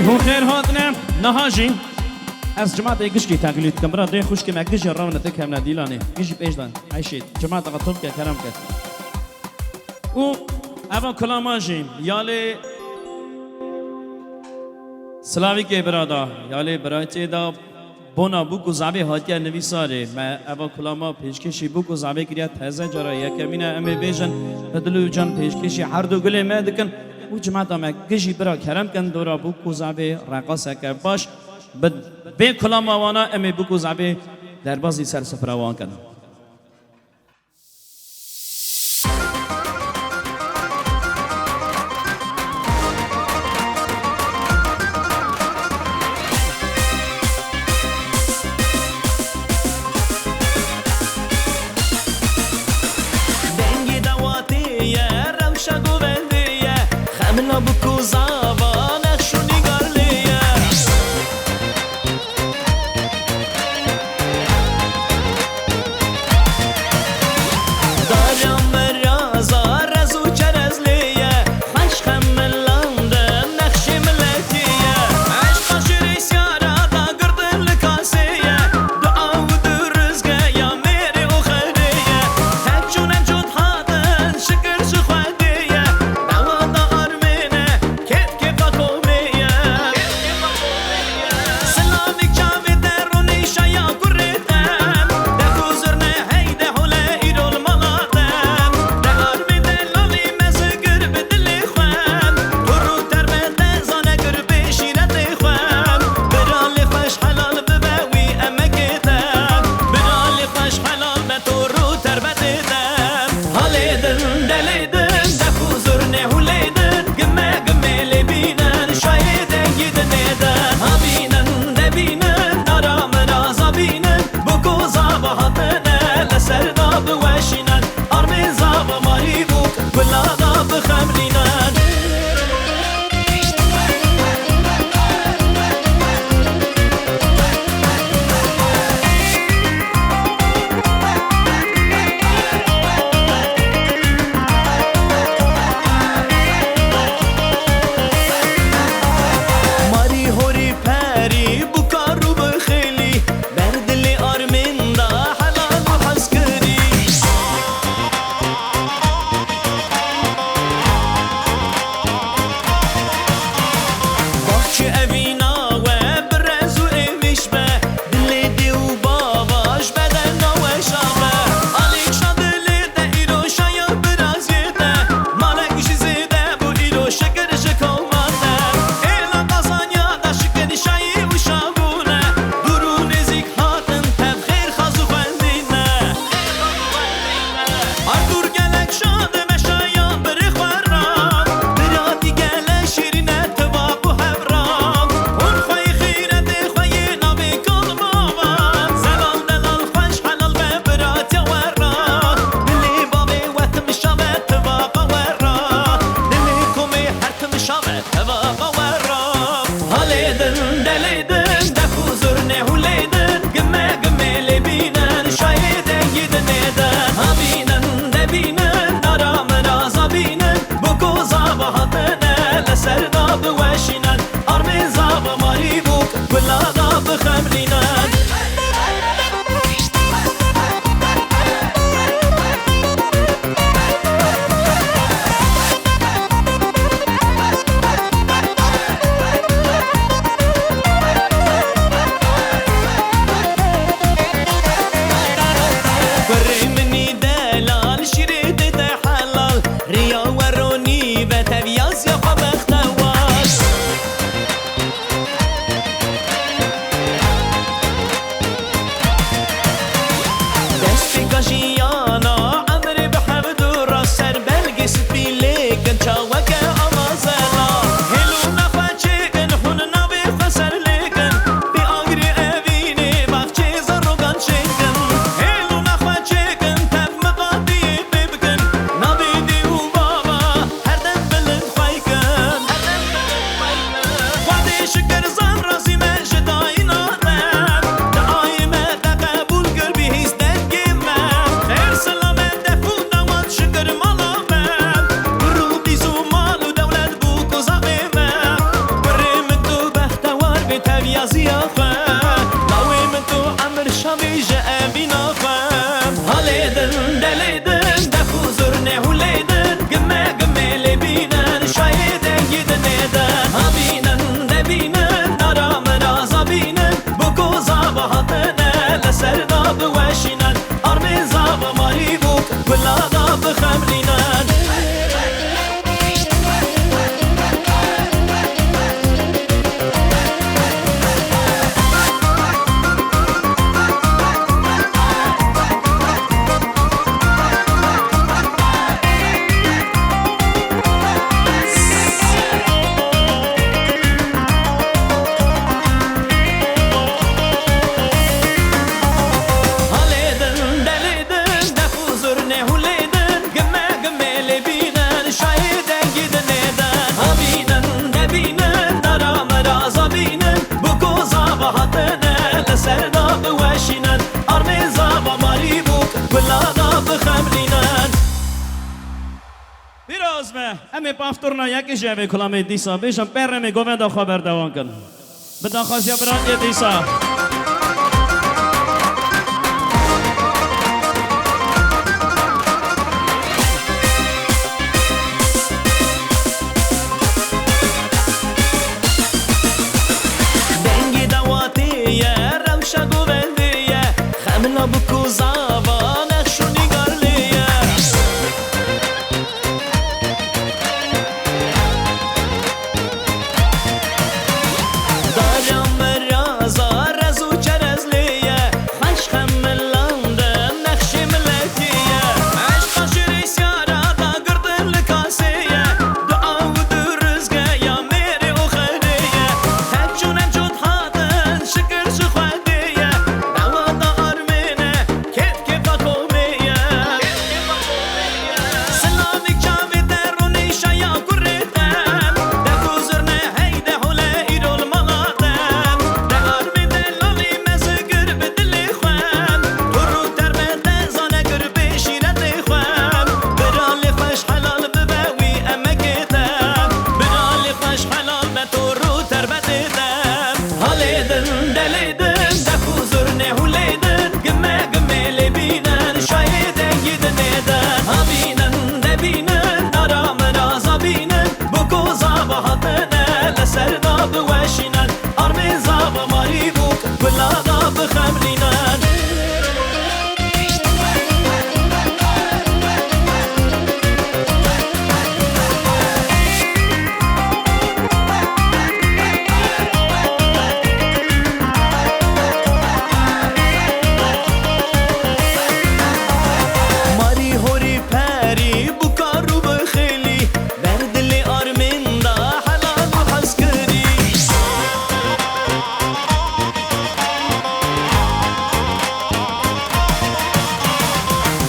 هو خير هاتنا نهاجي از جماعة ايقش كي تاقليد كمبرا دي خوش كي مقدش الراونة تكهم ديلاني قشي بيجدان عيشيت جماعة غطوب كي كرم كت و اوان كلاماجي يالي سلاوی که برادا یالی برایتی دا بنا بوکو زعبی هاتیا نویساره ما اول کلاما پیشکشی بوکو زعبی کریا تازه جرا یکمینه امی بیجن بدلو جان پیشکشی هر دو گله ما دکن و جماعت ما گشی برا کرم کن دورا بوکو زعبی رقصه که باش بد به کلاما وانا امی بوکو زعبی در بازی سر سفر وان کن برازمه امی پافتورنا یکی جوه کلامه دیسا بیشم پرمی گوه دا خبر دوان کن بدا خواست یا بران یه دیسا دنگی دواتیه روشا گوهندیه خمنا بکو زاوا نخشو نگارلیه دارم مرازا رزو چرزلیه خوش خملاندم نخشی ملکیه عشقا شریسیارا دا گردن لکاسیه دعا و درزگه یا میری و خیریه هجونم جود حادن شکر شخوادیه دوا دا آرمینه کت کفا کومیه سلامی کاوی درونی شایا کردم دکوزرنه هیده حوله ایرول ملادم دهار میده لالی مزگر بدلی خوام تو رو تر بده زانه گر بشیرت خوام برالی خوش حلال ببوی امکتم برالی خوش حلال به تو رو تر بدیدم حالیدن دلیدن دکوزرنه حولیدن گمه گمه لبینن شایدن گیدن ایدن همینن دبینن آرام رازا بینن بکو زابا حتنه لسر دا بوشینن آرمی زابا ماری بوک بلا دا بخمرینن ماری هوری پری بکارو بخیلی بردلی آرمین دا حلال و حسکری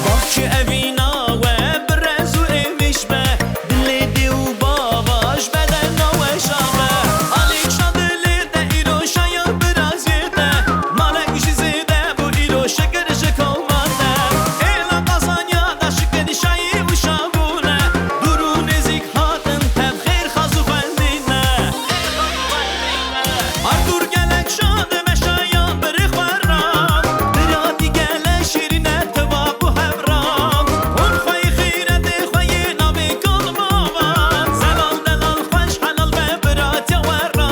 باچه اوینا و برزو ایویش به دلی دیو باباش بدن نوش آمه آلیک شادلی ده ایرو شایا برازیده مالک جیزیده بو ایرو شکر شکومانده ایلا قازانیا دا شکر شایی و شابونه درو نزیک هاتن تب خیر خازو خوندینه آردور گلک شاده مشایا بری خوارم درادی گله شیرینه تباب و هبرام اون خوی خیرت خوی نامی کل بابا زلال دلال خوش حلال به برات ورا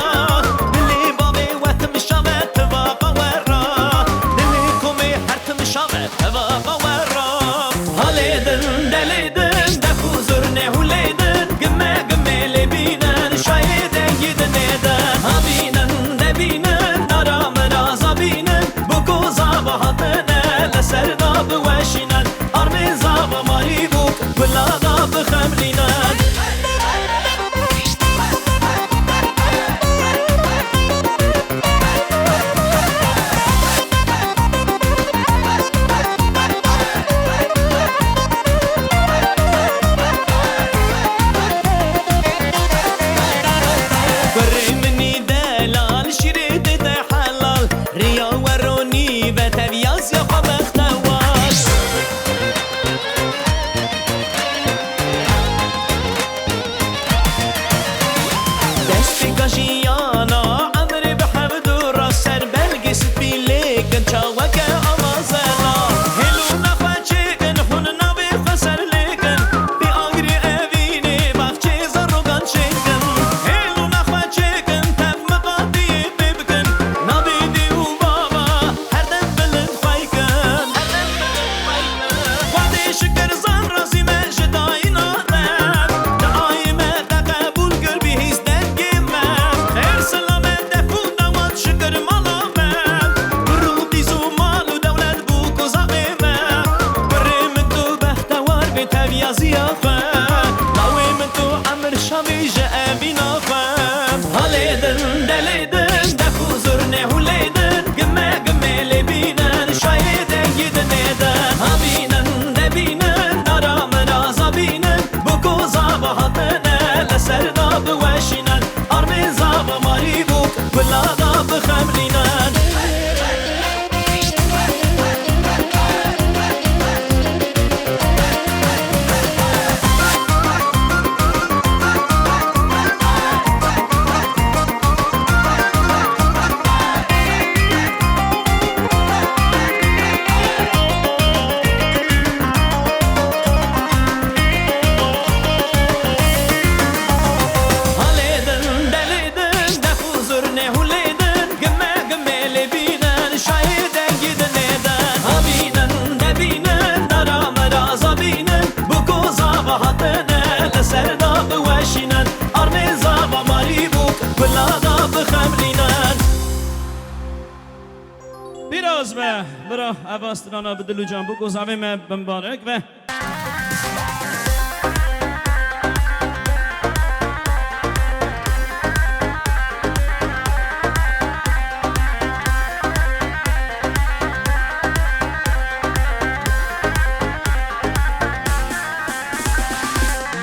دلی بابی وقت مشابه تباب ورا دلی کمی حرت مشابه تباب ورا حالیدن دلیدن دکوزرنه حولیدن گمه گمه لبینن شایدن گیدن ایدن همینن دبینن آرام رازا بینن بکو زابا حتنه لسر دا بوشینن آرمی زابا ماری بوک بلا دا بخمرینن برمنی دلال شیری ده حلال ریا و رونی و تویاز یا بختواش دست کاشیانا عمر بحمد و را سر بلگس بیلیکن چاوک آوازنا هلو نخوا چیکن خون نوی خسر لیکن بی آگری اوینی بخچه زروگان چیکن هلو نخوا چیکن تف مقادی ببکن نبی دیو بابا هر دم بلند خواهیکن خواهی شکر زن رازی من جدایی نادم دعای من قبول کر بی هیز دنگی من خیر سلامت دفو دوان شکر مالا من برو دیزو مال و دولت بو کزاقی من بریم تو بختوار بی تویازی آخوان لاوی من تو عمر شامی جه امین آخوان حالیدن دلیدن دفو زرنه حولیدن گمه گمه لبینن شایدن گیدن ایدن همینن دبینن آرام رازا بینن بکو زابا حتنه لسر دا بوشینن آرمی زابا ماری بوک بلا دا بخمرینن هاتنه لسر دا بوشینن آرمیزا و ماری بو بلا دا بخمرینن پیراز به برا عواسترانا بدلو جنبو گذابه من بمبارک به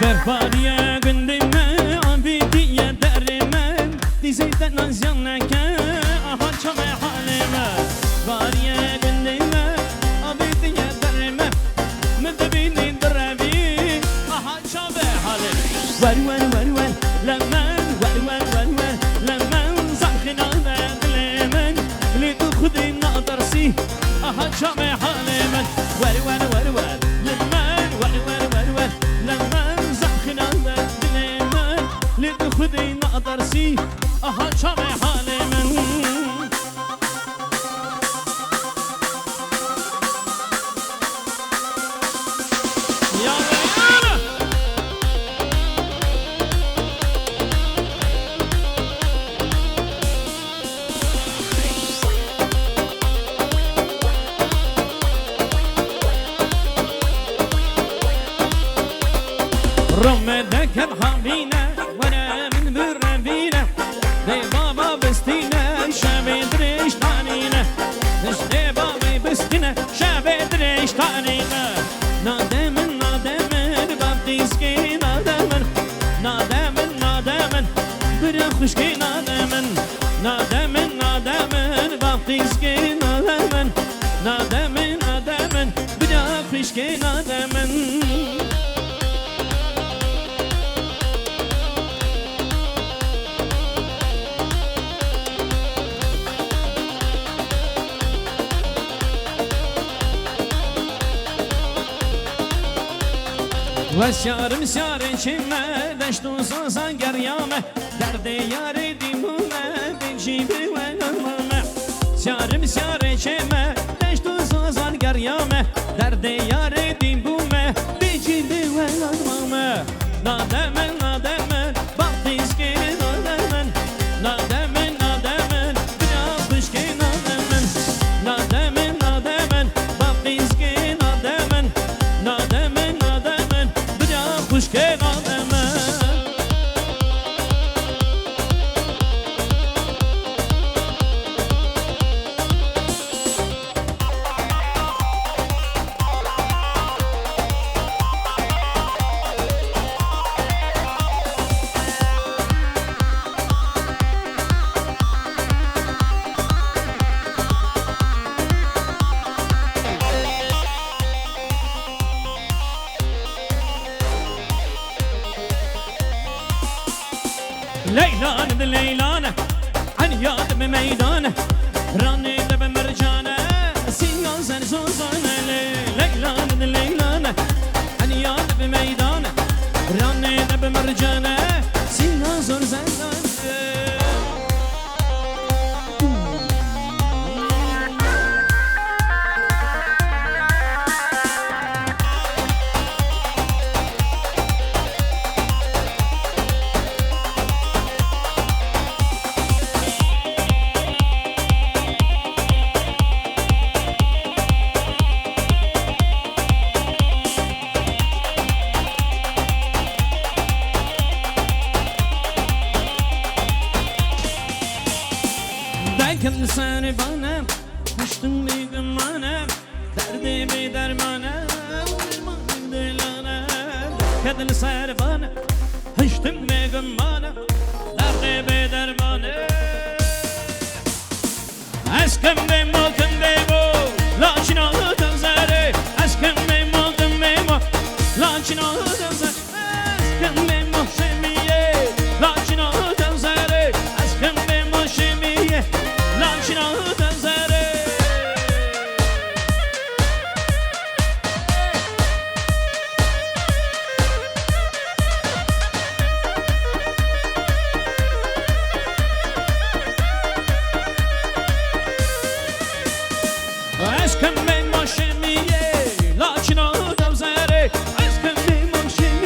برباریه گندمه آبیدیه درمه دیزیده نازیانکه آها چمه حالمه باریه گندمه آبیدیه درمه مدبینی دربی آها چمه حالمه ور لمن ور لمن زخنا دلمن لیدو خودی نادرسی آها چمه حالمه ور لمن ور لمن زخنا دلمن لیدو خودی نادرسی آها چمه حالمه رمدك الحبينة وانا من بربينة دي بابا بستينة شابدريش تانينة مش دي بابا بستينة شابدريش تانينة نادمن بابتيسكي نادمن برا خشكي نادمن بابتيسكي نادمن برا خشكي نادمن وسیارم سیاره چمه دشتو سازان گریامه درد یاری دیمونه بنجیبی و نمامه سیارم سیاره چمه دشتو سازان گریامه درد یاری دیمونه بنجیبی و نمامه نادمن باقیسکی نادمن بنا بشکی نادمن باقیسکی نادمن خوشگل آدمه ليلانه عن ياد بميدانه راني دب مرجانه سيان زنزوزانه ليلانه عن ياد بميدانه راني دب مرجانه سيان زنزوزانه Kıl seni bana, düştün bir gümana, derdimi dermana, dermanım dilana. Kıl seni bana, düştün bir gümana, derdimi dermana. Aşkım benim oldum benim, lakin oldum zari. Aşkım benim oldum benim, lakin oldum zari. Aşkım benim o şemiye, lakin oldum zari. Aşkım benim o şemiye. Lakin oldum zari. Aşkım benim o şemiye, lakin oldum zari. Aşkım benim o şemiye.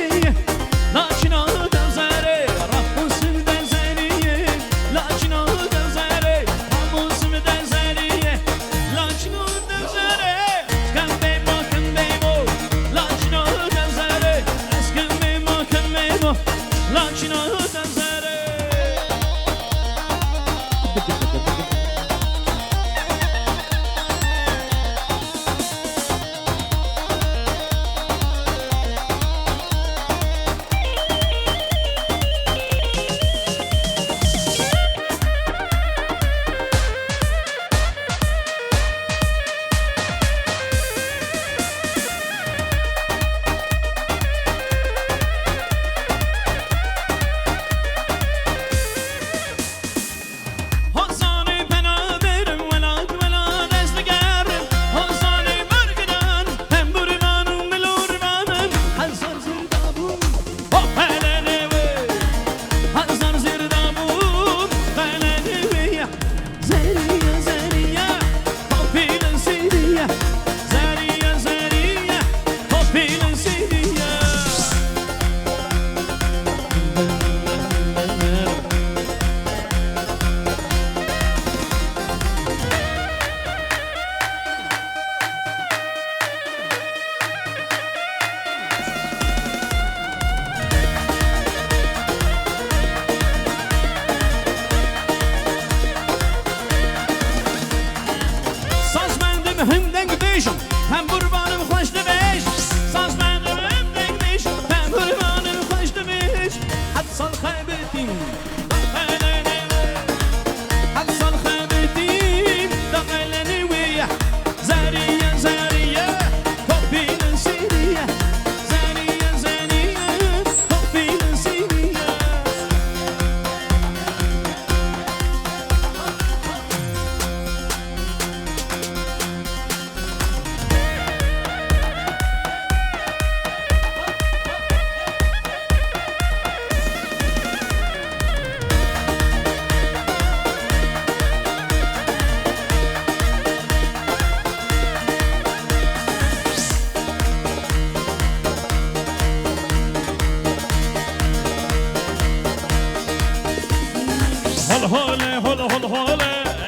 هول هول هول هول هول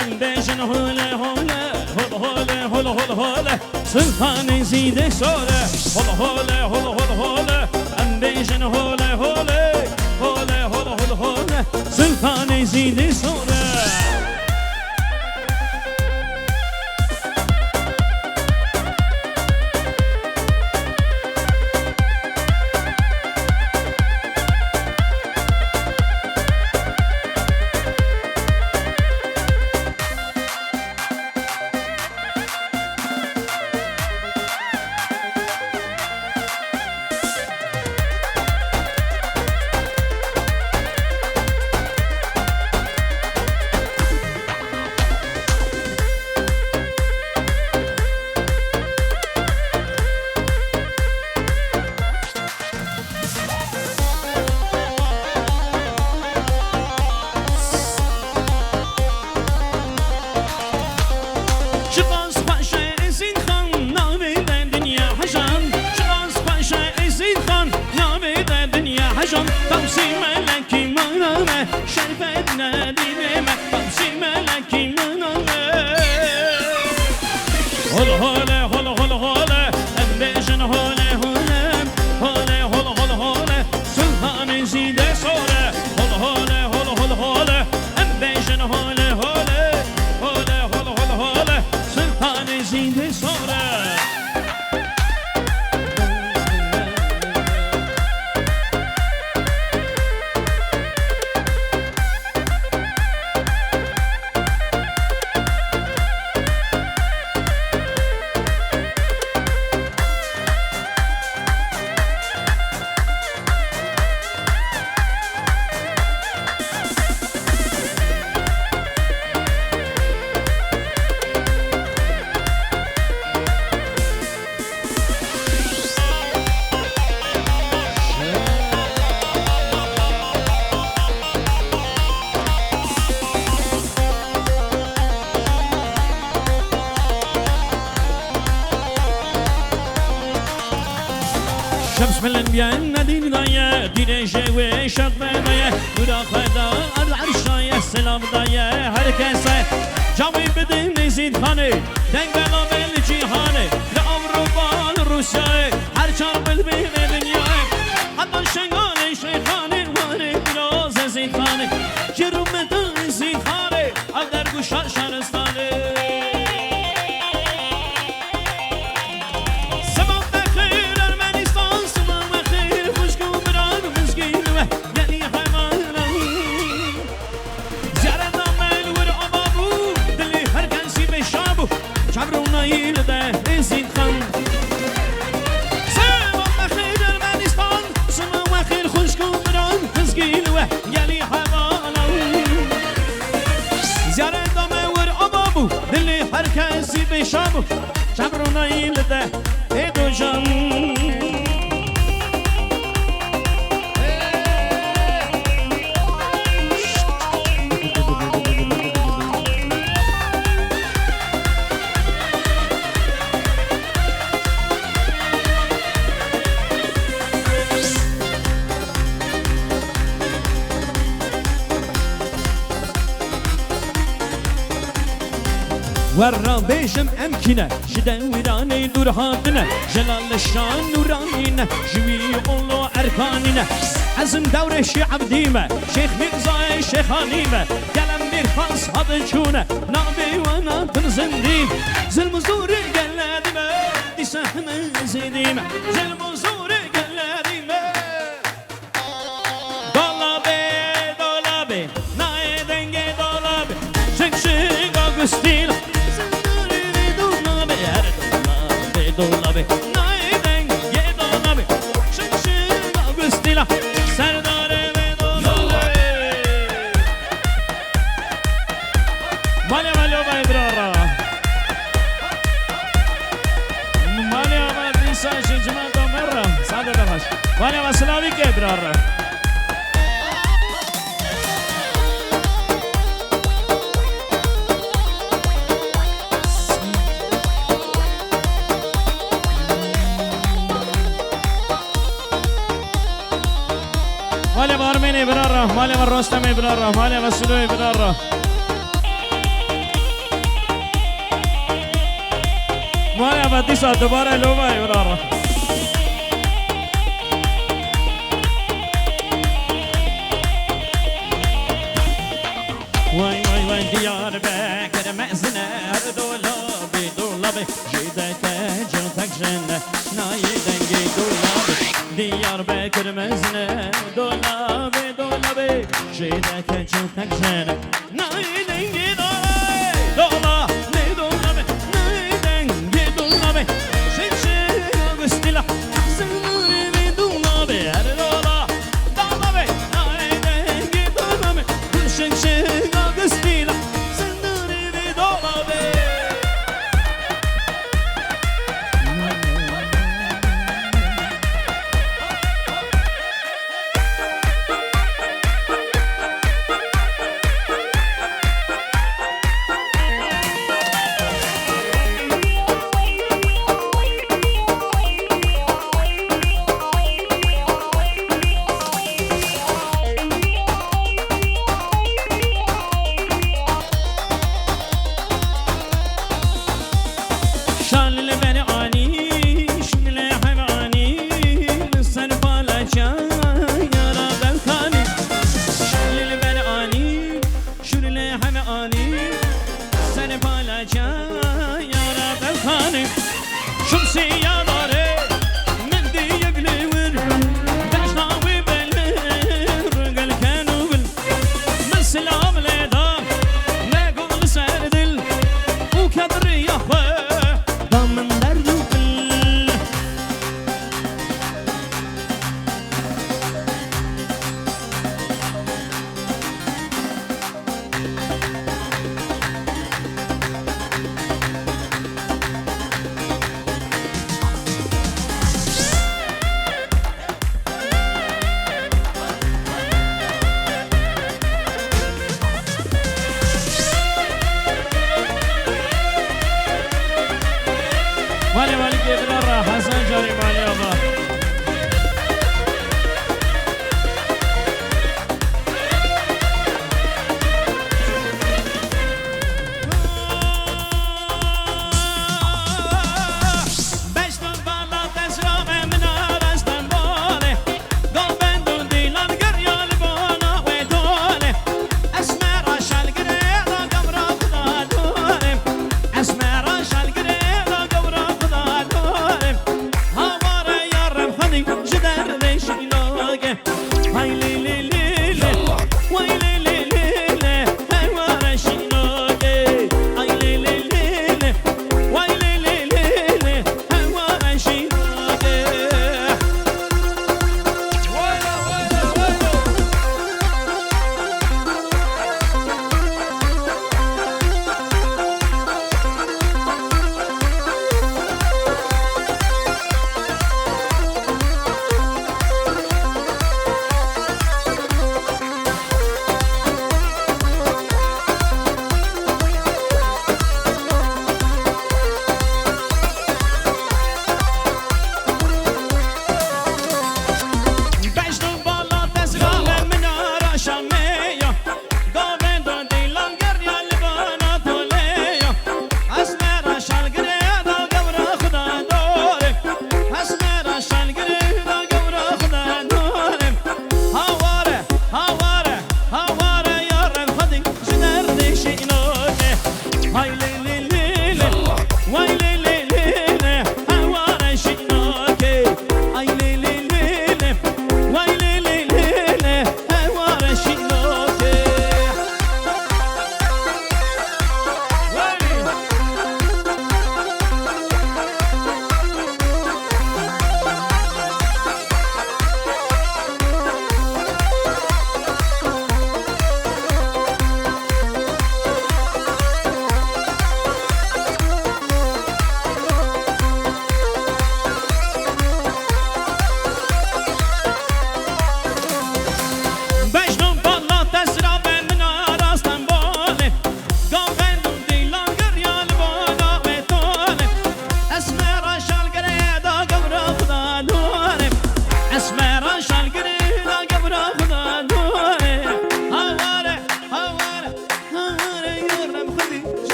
اندیشن هول هول هول هول هول هول هول سلطان زیده سوره هول هول هول هول هول اندیشن هول هول هول هول هول هول سلطان زیده سوره شمس من الانبياء ندين ضايا دين جوي شط ضايا ودا خدا العرشايا السلام ضايا هركسه جاوي بدين يزيد خاني دنگ بلا بالجيهاني لأوروبا لروسيا هر چار بالبين دنيا حتى شنغالي شيخاني واني بلاز زيد خاني جرم مدن زيد خاني اقدر گوشا شارستاني herkesi beşabu Çabruna ilde edo can ورا بيجم أمكنة جدا وراني دور هاتنا جلال الشان نورانينا جوي الله أركاننا عزم دور الشعب ديمة شيخ مقزاي شيخ هانيمة كلام بيخاص هذا شونة نابي وانا تنزندين زلم زوري قلادمة دي سهمة زيديمة زلم زوري قلادمة دولابي دولابي ناي دنجي دولابي شك شك أغسطيل dolabı Naiden ye dolabı Şıkşın Augustila Serdare ve dolabı Malya malya bay brara Malya bay disa şıcıma damarra Sade damaş Malya vasılavi ke brara مال بارمینی براره مال رستمی براره مال سلوی براره مال بدیسا دوباره لوبای براره وای وای وای دیار بکر مزنه دولابی دولابی جیده که جون تک جنه نایی دنگی دولابی دیار بکر مزنه دولابی دولابی جیده که جون تک جنه نایی دنگی دولابی دولابی دولابی نایی دنگی دولابی شیشه گستیلا سنوری بی دولابی هر دولابی دولابی نایی دنگی دولابی شیشه Stila, senduri di dolave. Vale, vale, que brava, Hasan Jari Mali Abba.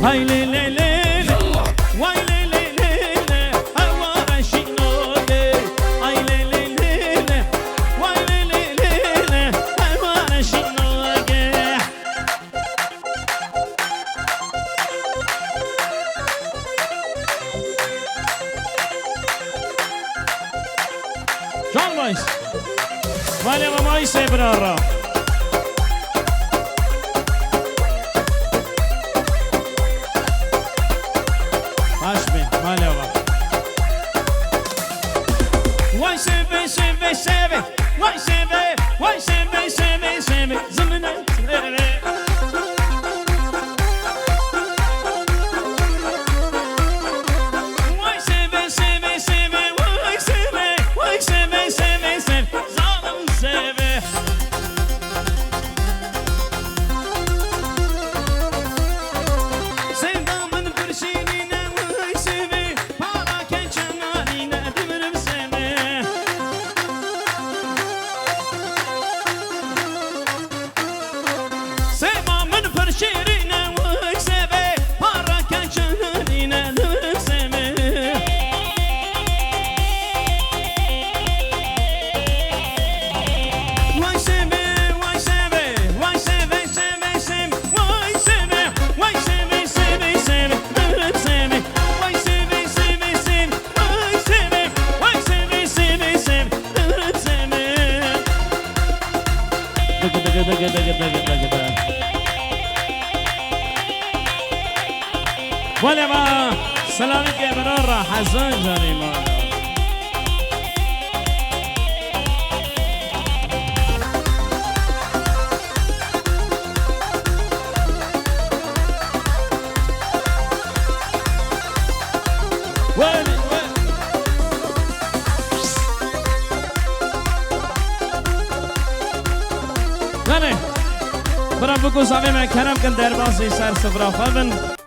هاي لي لي لي واي لي لي لي هوا رشينوغي هاي لي لي لي واي لي لي لي هوا رشينوغي جون بايس ولی مامای سبرارا Why seve seve seve Why seve seve seve Zımına seve Why seve seve seve Why seve seve seve Zalım seve Sevdamın kurşinine Why seve Para keçenarine Dimirim seve Sevamın kurşinine Why seve Para keçenarine Dimirim seve Why seve Why seve Why seve seve seve Why seve Why seve seve seve Dimirim seve Why seve seve seve Why seve Why seve seve seve Dimirim seve Dıgı dıgı dıgı dıgı dıgı dıgı dıgı ولی ما سلامی که برای را حسن جانی ما ولی ولی برام بگو زمین من کرم کن در بازی سر سفرا خوابن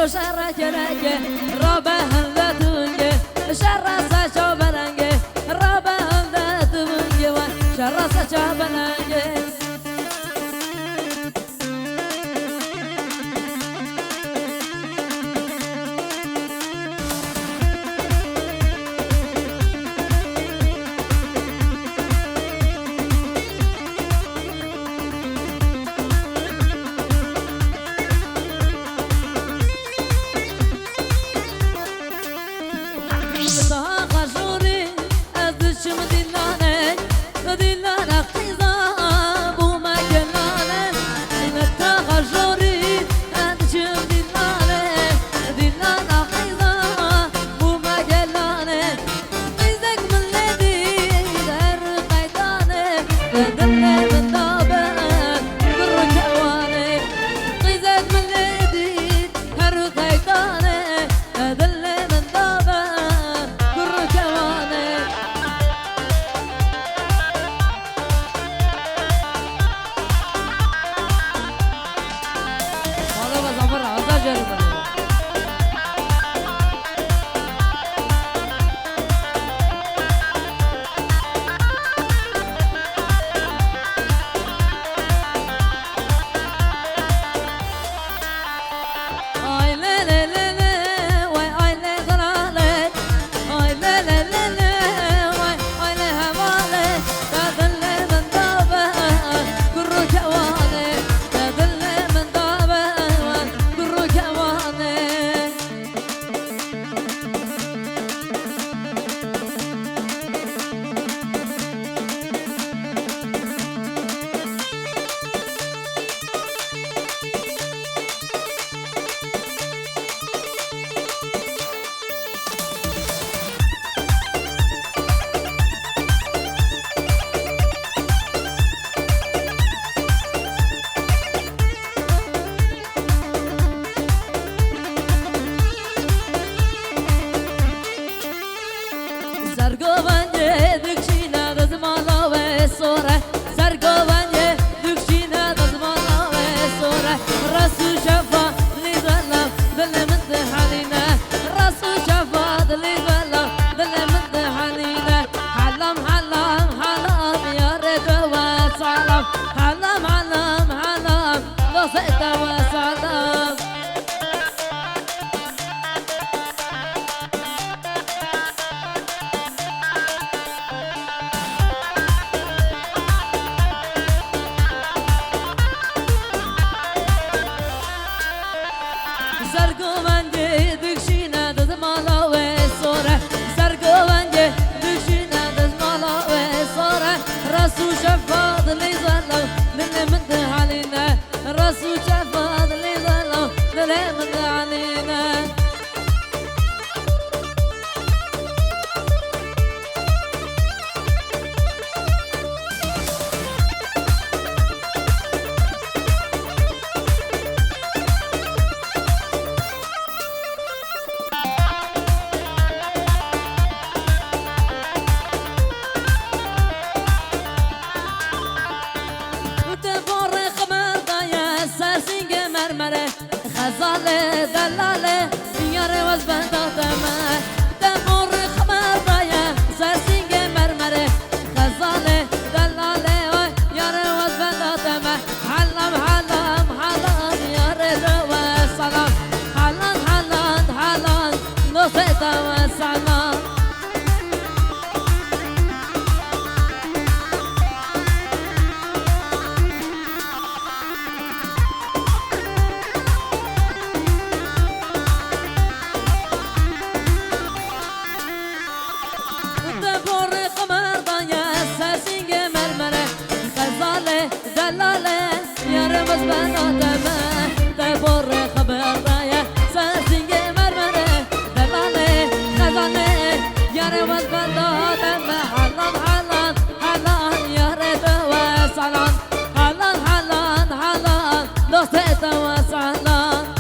شرک رک را به هم و دنگه شراسة شابلنجي رابا هندات بنجوا شراسة شابلنجي غزاله دلاله یاره واز بندادمه دمور خمر بایا سرسینگ مرمره غزاله دلاله یاره واز بندادمه حلم حلم حلم یاره رو سلام حلم حلم حلم نفت و سلام دلاله یاره باز بنادمه دبور خبر رایا سرسینگ مرمره دلاله خزانه یاره باز بنادمه حلان حلان حلان یاره دو سلام حلان حلان حلان دوست دو سلام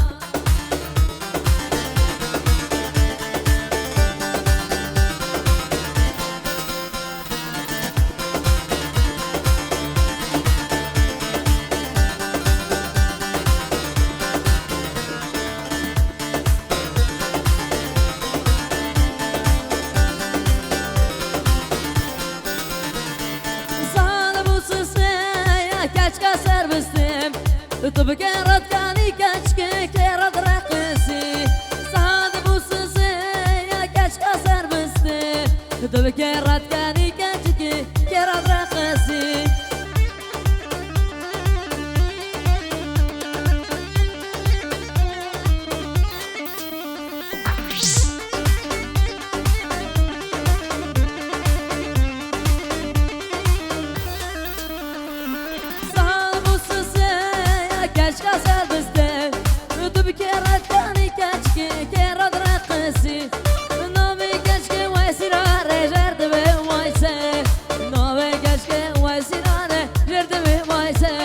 كشك سربستم تبكرت كاني كشك كرد رقصي سعد بوسسي يا كشك سربستم تبكرت كاني كشك كرد رقصي كشك سربستم تبكرت كاني كشك كرد رقصي نوبي كشك ويسرار جرد بوايسه نوبي كشك ويسرار جرد بوايسه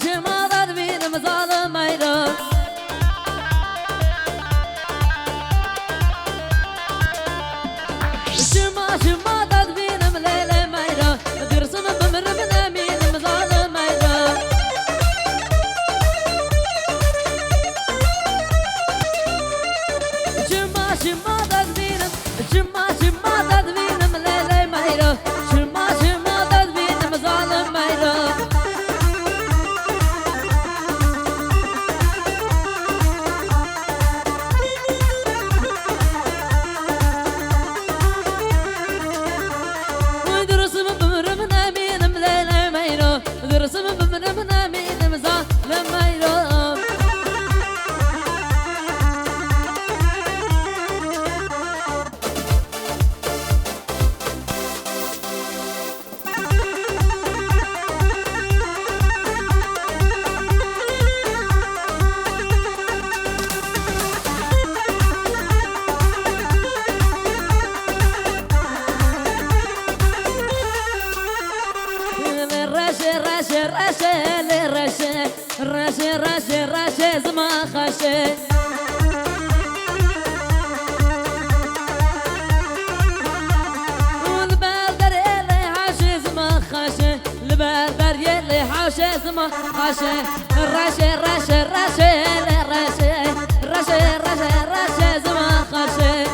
شما داد بینم ظالم ایران شما داد بینم لیل میران درسم بمرم نمینم ظالم ایران شما داد بینم شما داد بینم لیل میران شما داد بینم ظالم ایران رشه زما خشه والبردر يلي حاشي زما خشه البردر يلي حاشي زما خشه رشه رشه رشه رشه رشه رشه رشه زما خشه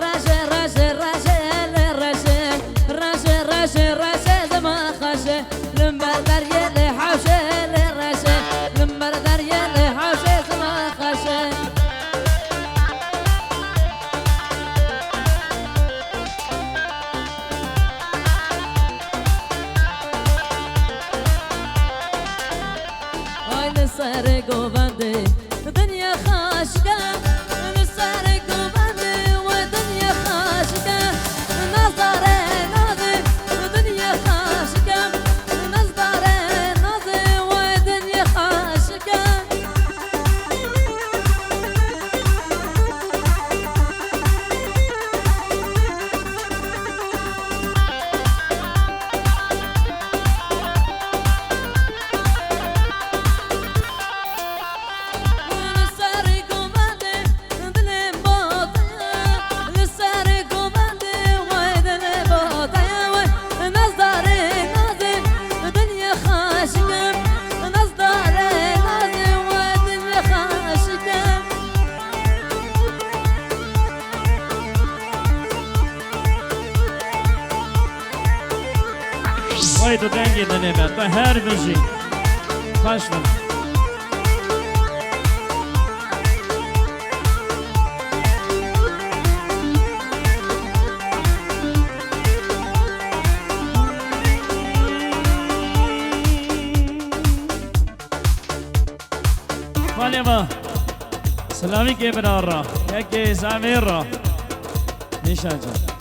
رشه لبر دریا لی حوشه لی رشه لبر دریا لی حوشه زما خشه آی لسر گوبنده دنیا خاشگه لسر گوبنده و دنیا خاشگه نظاره نازه دنیا خاشگه نظاره نازه و دنیا خاشگه وای تو دنگی دنه بر تا هر بجی خوش من ولی با سلامی که برار را یکی زمین را نیشان جان